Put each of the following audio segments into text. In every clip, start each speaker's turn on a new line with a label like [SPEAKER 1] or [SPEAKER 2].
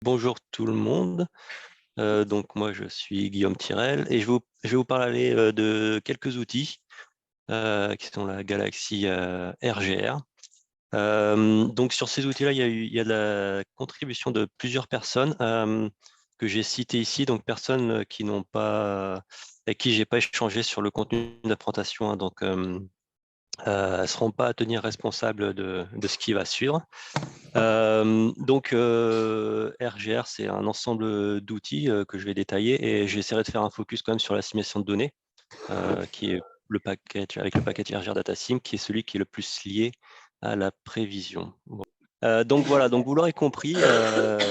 [SPEAKER 1] Bonjour tout le monde. Donc moi je suis Guillaume Tirel et je vais vous parler de quelques outils qui sont la Galaxy RGR. Donc sur ces outils-là, il y a de la contribution de plusieurs personnes que j'ai citées ici, donc personnes qui n'ont pas, avec qui j'ai pas échangé sur le contenu de la présentation, hein. Donc elles ne seront pas à tenir responsable de ce qui va suivre. RGR, c'est un ensemble d'outils que je vais détailler et j'essaierai de faire un focus quand même sur la simulation de données, qui est le package, avec le package RGR DataSim, qui est celui qui est le plus lié à la prévision. Bon. Donc voilà, donc vous l'aurez compris,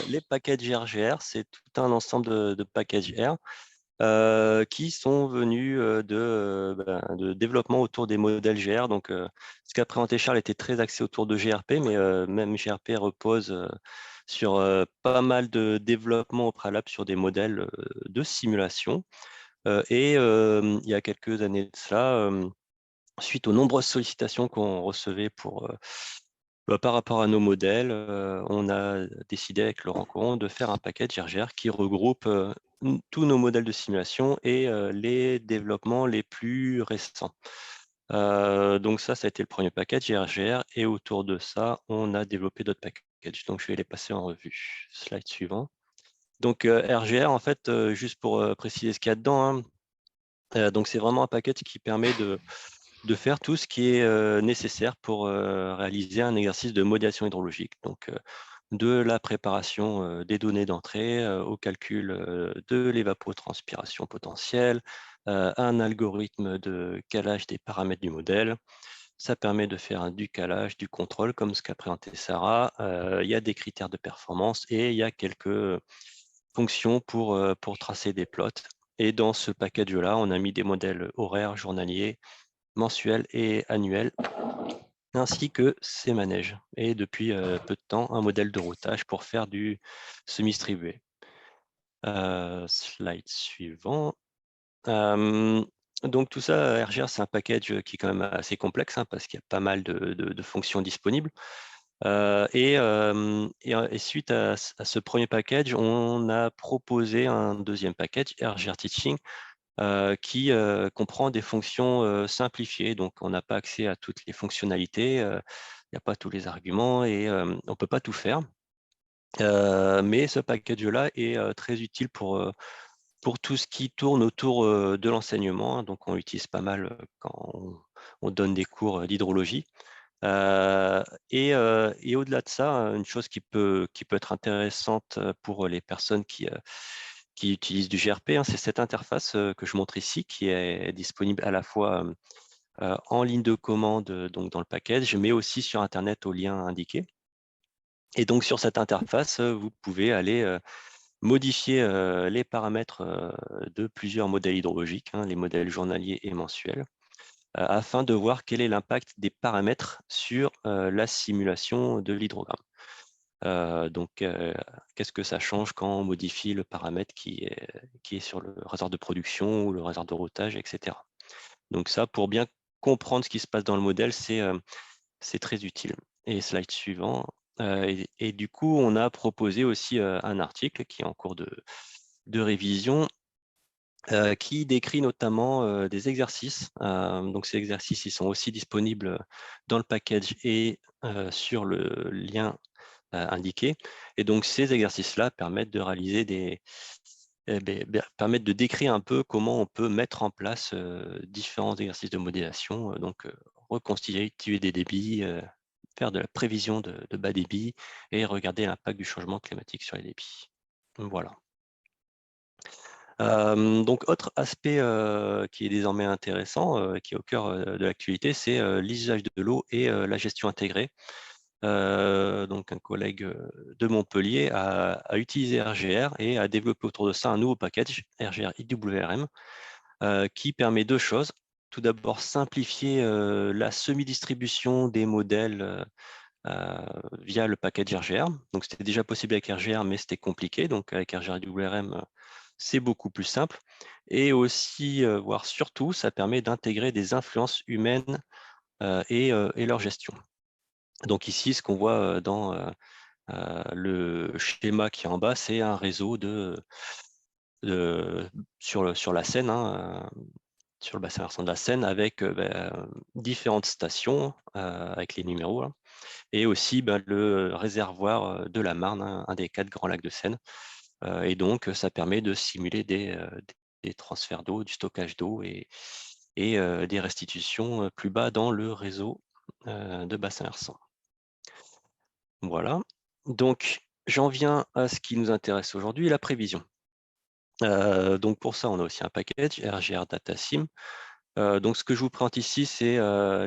[SPEAKER 1] les packages RGR, c'est tout un ensemble de packages R qui sont venus de développement autour des modèles GR. Donc, ce qu'a présenté Charles était très axé autour de GRP, mais même GRP repose sur pas mal de développement au préalable sur des modèles de simulation. Il y a quelques années de cela, suite aux nombreuses sollicitations qu'on recevait par rapport à nos modèles, on a décidé avec Laurent Coron de faire un package RGR qui regroupe tous nos modèles de simulation et les développements les plus récents. Donc ça a été le premier package RGR et autour de ça, on a développé d'autres packages. Donc je vais les passer en revue. Slide suivant. Donc RGR, en fait, juste pour préciser ce qu'il y a dedans, hein, donc c'est vraiment un package qui permet de faire tout ce qui est nécessaire pour réaliser un exercice de modélisation hydrologique. Donc, de la préparation des données d'entrée au calcul de l'évapotranspiration potentielle, un algorithme de calage des paramètres du modèle. Ça permet de faire du calage, du contrôle, comme ce qu'a présenté Sarah. Il y a des critères de performance et il y a quelques fonctions pour tracer des plots. Et dans ce package-là, on a mis des modèles horaires, journaliers, mensuels et annuels, ainsi que ses manèges. Et depuis peu de temps, un modèle de routage pour faire du semi-distribué. Slide suivant. Donc tout ça, RGR, c'est un package qui est quand même assez complexe, hein, parce qu'il y a pas mal de fonctions disponibles. Et suite à ce premier package, on a proposé un deuxième package, RGR Teaching, qui comprend des fonctions simplifiées. Donc, on n'a pas accès à toutes les fonctionnalités, il n'y a pas tous les arguments et on ne peut pas tout faire. Mais ce package-là est très utile pour tout ce qui tourne autour de l'enseignement, hein. Donc, on l'utilise pas mal quand on donne des cours d'hydrologie. Et au-delà de ça, une chose qui peut être intéressante pour les personnes qui utilisent du GRP, hein, c'est cette interface que je montre ici, qui est disponible à la fois en ligne de commande, donc dans le package, mais aussi sur Internet au lien indiqué. Et donc sur cette interface, vous pouvez aller modifier les paramètres de plusieurs modèles hydrologiques, hein, les modèles journaliers et mensuels, afin de voir quel est l'impact des paramètres sur la simulation de l'hydrogramme. Qu'est-ce que ça change quand on modifie le paramètre qui est sur le réservoir de production ou le réservoir de routage, etc. Donc ça, pour bien comprendre ce qui se passe dans le modèle, c'est très utile. Et slide suivant. Et du coup, on a proposé aussi un article qui est en cours de révision, qui décrit notamment des exercices. Donc ces exercices, ils sont aussi disponibles dans le package et sur le lien indiqué. Et donc ces exercices-là permettent de réaliser permettent de décrire un peu comment on peut mettre en place différents exercices de modélisation, reconstituer des débits, faire de la prévision de bas débit et regarder l'impact du changement climatique sur les débits. Voilà. Donc autre aspect qui est désormais intéressant, qui est au cœur de l'actualité, c'est l'usage de l'eau et la gestion intégrée. Donc un collègue de Montpellier a utilisé RGR et a développé autour de ça un nouveau package, RGR IWRM, qui permet deux choses. Tout d'abord, simplifier la semi-distribution des modèles via le package RGR. Donc c'était déjà possible avec RGR, mais c'était compliqué. Donc avec RGR IWRM, c'est beaucoup plus simple. Et aussi, voire surtout, ça permet d'intégrer des influences humaines et leur gestion. Donc ici, ce qu'on voit Le schéma qui est en bas, c'est un réseau sur la Seine, hein, sur le bassin versant de la Seine avec, différentes stations, avec les numéros, hein, et aussi, le réservoir, de la Marne, un des 4 grands lacs de Seine. Et donc, ça permet de simuler des transferts d'eau, du stockage d'eau et des restitutions, plus bas dans le réseau, de bassin versant. Voilà. Donc, j'en viens à ce qui nous intéresse aujourd'hui, la prévision. Donc pour ça, on a aussi un package RGR DataSim. Donc ce que je vous présente ici, c'est,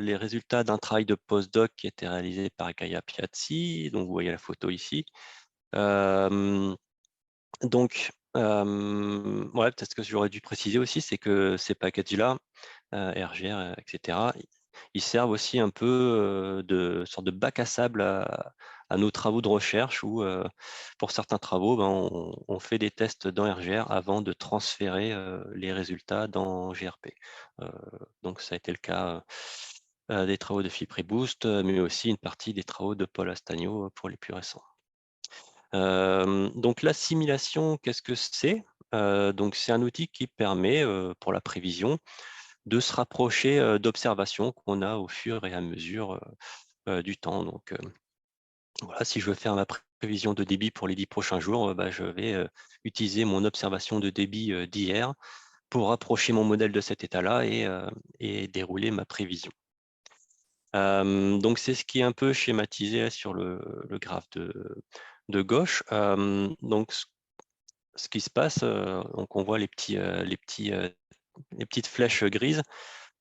[SPEAKER 1] les résultats d'un travail de postdoc qui a été réalisé par Gaia Piazzi, donc vous voyez la photo ici. Hem Donc, ouais, peut-être que j'aurais dû préciser aussi, c'est que ces packages-là, RGR, et cetera, ils servent aussi un peu, de sorte de bac à sable à nos travaux de recherche où, pour certains travaux, on fait des tests dans RGR avant de transférer, les résultats dans GRP. Heu, donc ça a été le cas, des travaux de FIPREBOOST, mais aussi une partie des travaux de Paul Astagno, pour les plus récents. Donc l'assimilation, qu'est-ce que c'est? Donc c'est un outil qui permet, pour la prévision, de se rapprocher, d'observations qu'on a au fur et à mesure, du temps. Donc, voilà, si je veux faire ma prévision de débit pour les 10 prochains jours, je vais, utiliser mon observation de débit, d'hier pour rapprocher mon modèle de cet état-là et dérouler ma prévision. Donc c'est ce qui est un peu schématisé sur le graphe de gauche. Donc ce qui se passe, donc on voit les petites flèches grises,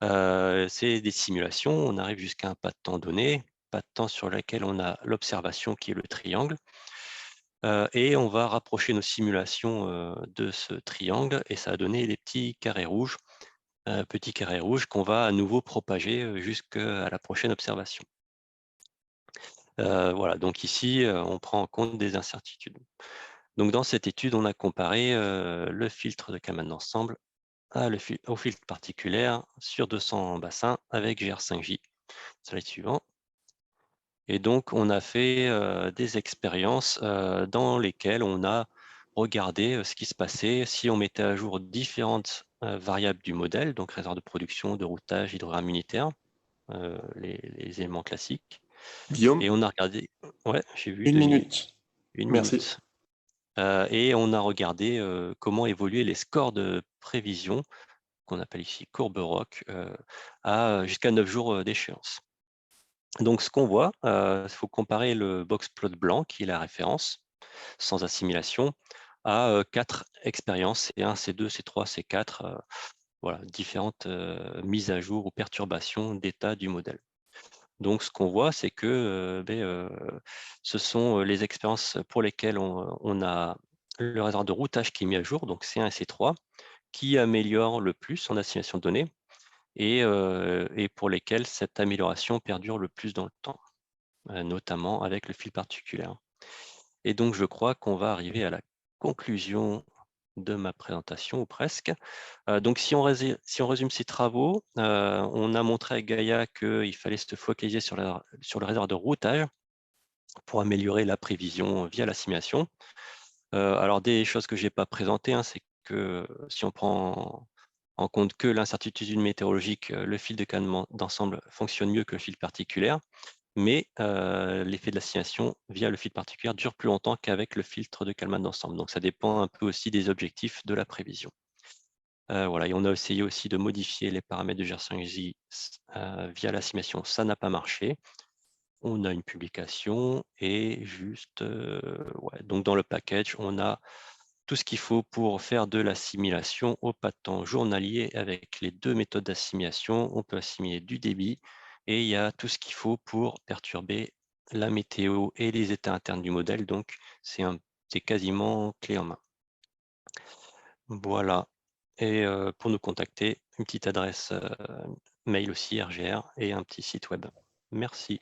[SPEAKER 1] c'est des simulations. On arrive jusqu'à un pas de temps donné, pas de temps sur lequel on a l'observation qui est le triangle, et on va rapprocher nos simulations, de ce triangle et ça va donner des petits carrés rouges qu'on va à nouveau propager, jusqu'à la prochaine observation. Voilà, donc ici, on prend en compte des incertitudes. Donc dans cette étude, on a comparé, le filtre de Kalman d'ensemble au filtre particulier sur 200 bassins avec GR5J. Slide suivant. Et donc on a fait, des expériences, dans lesquelles on a regardé, ce qui se passait si on mettait à jour différentes, variables du modèle, donc réservoir de production, de routage, hydrogramme unitaire, les éléments classiques.
[SPEAKER 2] Guillaume,
[SPEAKER 1] Et on a regardé, ouais, j'ai vu
[SPEAKER 2] une
[SPEAKER 1] Denis,
[SPEAKER 2] minute.
[SPEAKER 1] 1
[SPEAKER 2] Merci.
[SPEAKER 1] minute. Et on a regardé, comment évoluaient les scores de prévision, qu'on appelle ici courbe ROC, jusqu'à 9 jours, d'échéance. Donc ce qu'on voit, il faut comparer le box plot blanc, qui est la référence, sans assimilation, à, 4 expériences, C1, C2, C3, C4, voilà, différentes, mises à jour ou perturbations d'état du modèle. Donc ce qu'on voit, c'est que, ce sont, les expériences pour lesquelles on a le réservoir de routage qui est mis à jour, donc C1 et C3, qui améliorent le plus en assimilation de données et pour lesquelles cette amélioration perdure le plus dans le temps, notamment avec le fil particulier. Et donc je crois qu'on va arriver à la conclusion de ma présentation, ou presque. Donc si on résume ces travaux, on a montré à Gaïa qu'il fallait se focaliser sur le réservoir de routage pour améliorer la prévision via l'assimilation. Alors des choses que je n'ai pas présentées, hein, c'est que si on prend en compte que l'incertitude météorologique, le fil de calmant d'ensemble fonctionne mieux que le fil particulier, mais l'effet de l'assimilation via le fil particulier dure plus longtemps qu'avec le filtre de Kalman d'ensemble. Donc ça dépend un peu aussi des objectifs de la prévision. Voilà, et on a essayé aussi de modifier les paramètres de GR5J via l'assimilation. Ça n'a pas marché. On a une publication et juste, ouais, donc dans le package, on a tout ce qu'il faut pour faire de l'assimilation au pas de temps journalier avec les 2 méthodes d'assimilation. On peut assimiler du débit et il y a tout ce qu'il faut pour perturber la météo et les états internes du modèle. Donc c'est quasiment clé en main. Voilà, et pour nous contacter, une petite adresse, mail aussi RGR et un petit site web. Merci.